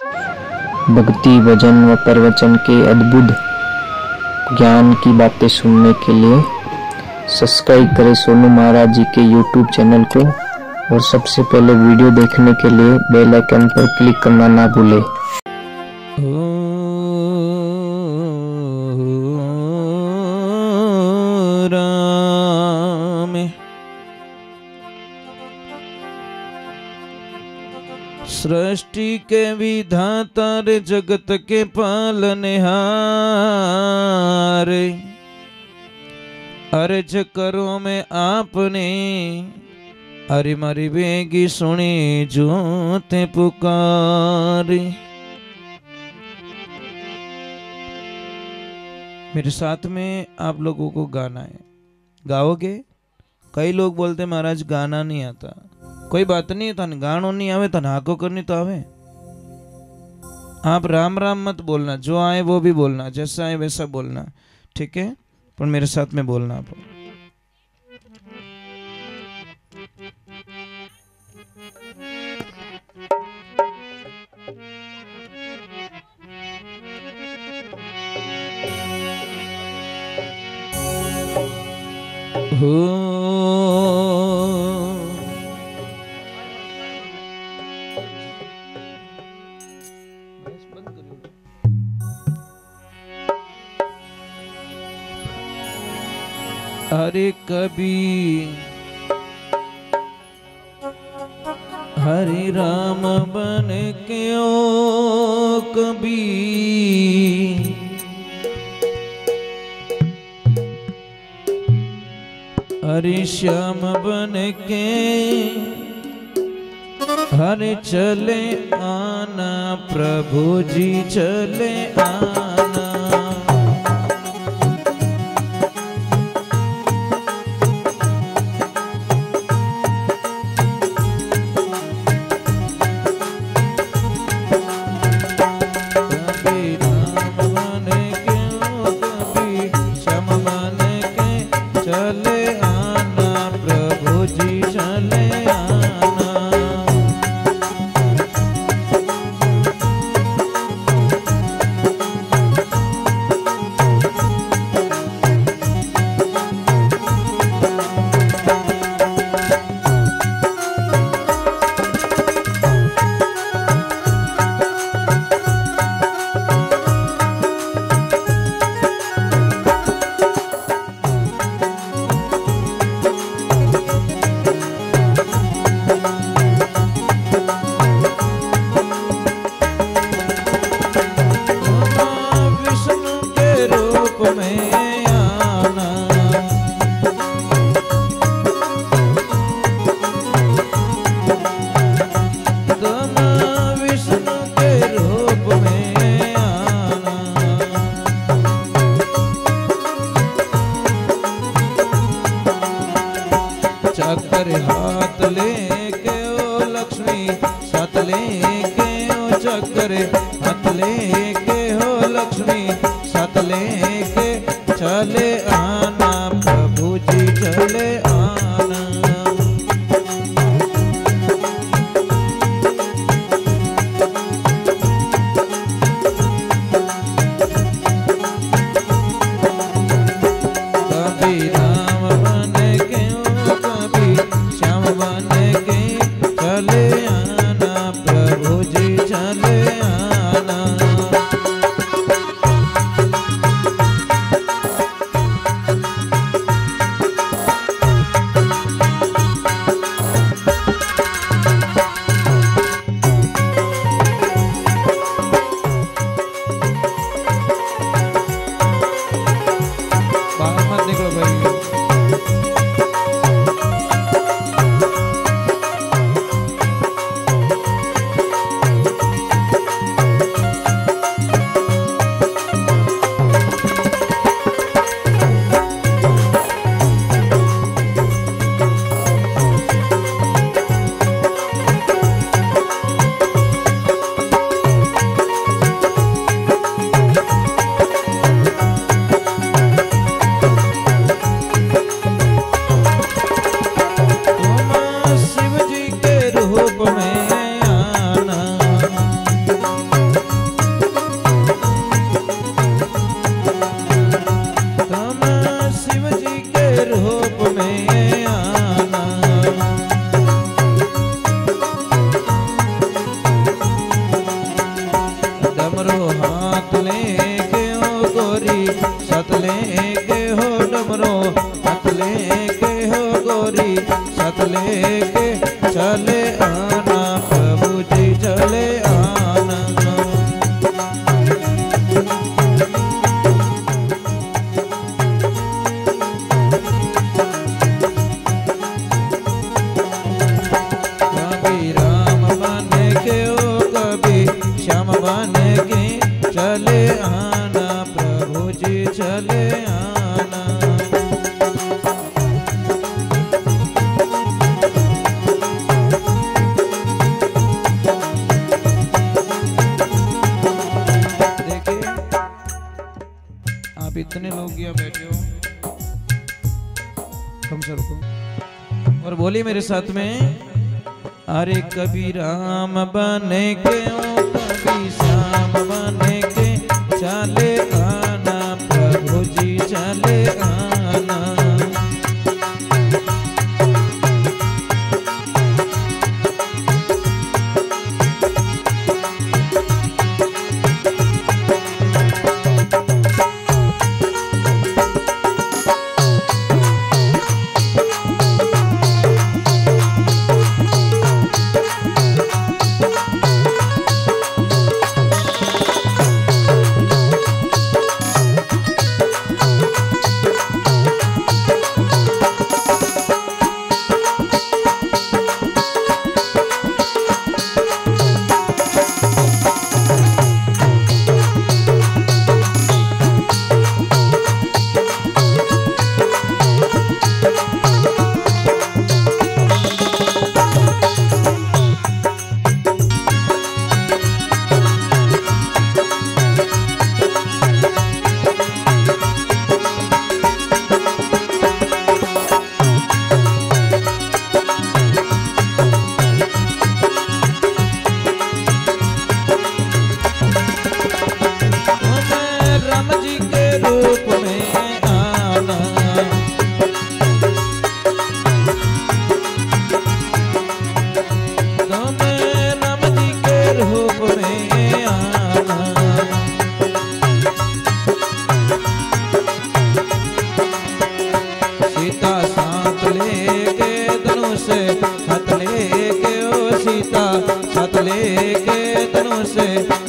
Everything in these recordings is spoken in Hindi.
भक्ति भजन व प्रवचन के अद्भुत ज्ञान की बातें सुनने के लिए सब्सक्राइब करें सोनू महाराज जी के यूट्यूब चैनल को और सबसे पहले वीडियो देखने के लिए बेल आइकन पर क्लिक करना ना भूलें। सृष्टि के विधाता रे जगत के पालनहार, अर्ज करो मैं आपने, अरे मारी बेगी सुनी जोते पुकारे। मेरे साथ में आप लोगों को गाना है, गाओगे? कई लोग बोलते महाराज गाना नहीं आता। कोई बात नहीं, तन गानो नहीं आवे तन हाको करनी तो आवे। आप राम राम मत बोलना, जो आए वो भी बोलना, जैसा आए वैसा बोलना, ठीक है? पर मेरे साथ में बोलना आप। हो हरे कबीर हरे राम बन के ओ कबीर, हरे श्याम बन के हरे चले आना, प्रभु जी चले आना। चक्कर हाथ लेके ओ लक्ष्मी साथ लेके ओ चक्कर हाथ लेके हो लक्ष्मी साथ लेके चले आना, प्रभु जी चले आना। कभी राम बन के ओ कभी श्याम बन के चले आना, प्रभु जी चले आना। साथ लेके हो डमरो, साथ लेके हो गोरी, साथ लेके चले आना प्रभु जी चले आना। कभी राम बन के ओ कभी श्याम बन के चले आना प्रभु जी चले आना। देखिए आप इतने लोग यहाँ बैठे हो, कम सर को और बोली मेरे साथ में, अरे कभी राम बने के ओ कभी श्याम बने के चले आना प्रभु जी चले आना।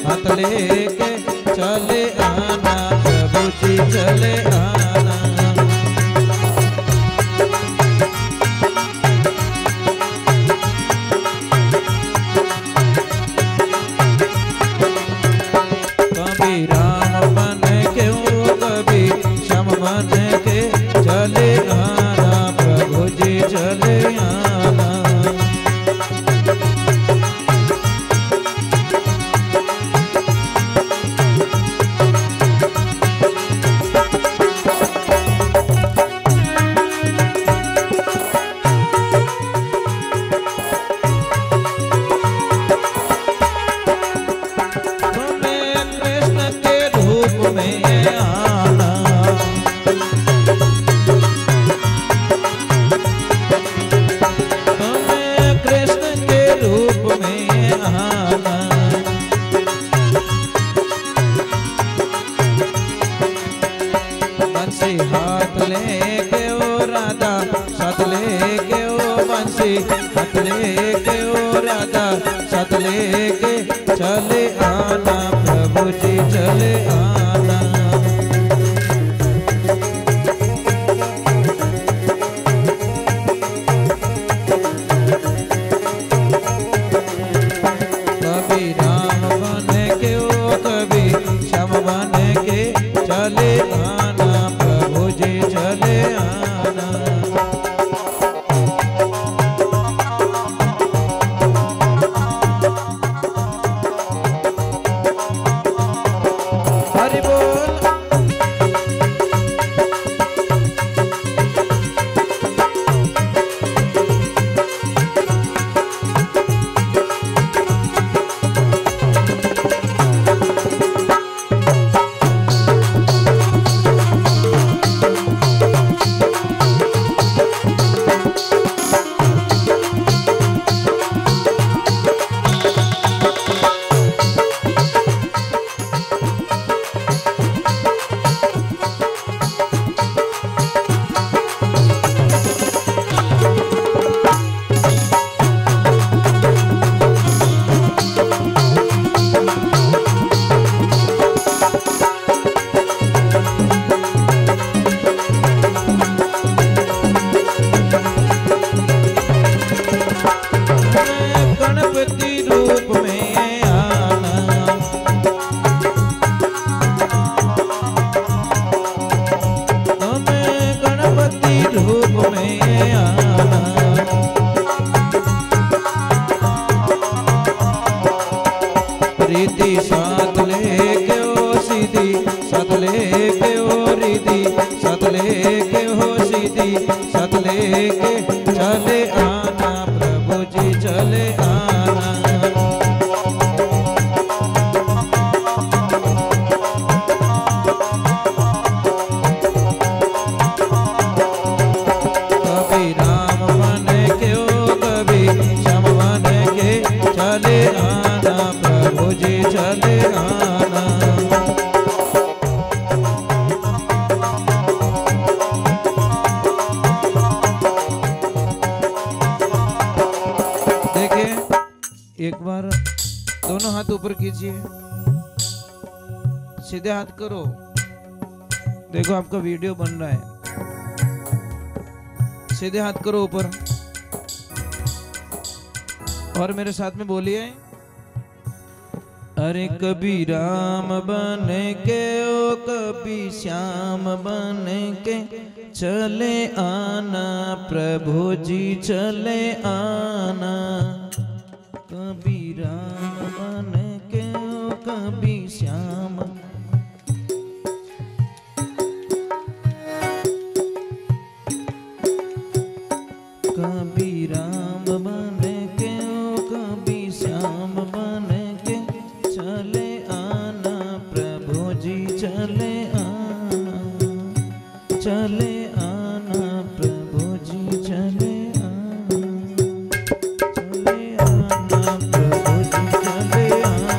हाथ लेके चले आना प्रभु जी चले आना। कभी राम बन के कभी श्याम बन के चले आना प्रभु जी चले आना। हाथ लेके ओ राधा साथ लेके ओ बंसी हाथ लेके ओ राधा साथ लेके चले आना प्रभु जी चले आना। कभी राम बने के ओ कभी श्याम बने के चले आना प्रभु जी चले आना। सीधी साथ लेके हो सीधी साथ लेके चले आना प्रभु जी चले आना। कभी राम बन के ओ कभी श्याम बन के चले आना प्रभु जी चले आना। देखिए एक बार दोनों हाथ ऊपर कीजिए, सीधे हाथ करो। देखो आपका वीडियो बन रहा है, सीधे हाथ करो ऊपर और मेरे साथ में बोलिए, अरे कभी राम बन के ओ कभी श्याम बन के चले आना प्रभु जी चले आना। कभी राम बन के ओ कभी श्याम, कभी राम बन के ओ कभी श्याम बन के चले आना प्रभु जी चले आना चले आना प्रभु जी चले आना चले आना प्रभु जी चले आना।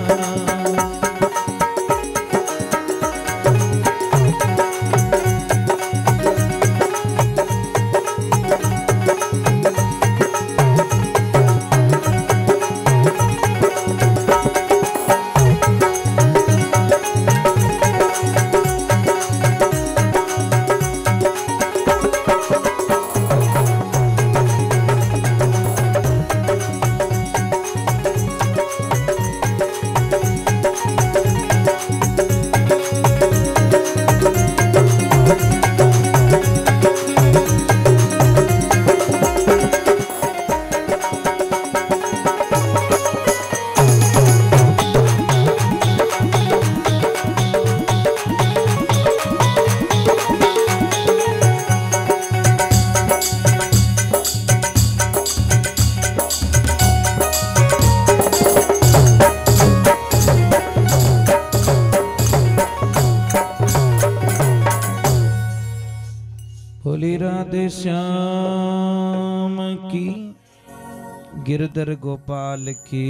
बोली राधे श्याम की, गिरधर गोपाल की,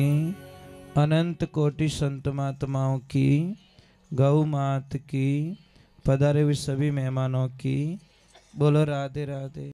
अनंत कोटि संत महात्माओं की, गौ मात की, पधारे हुए सभी मेहमानों की। बोलो राधे राधे।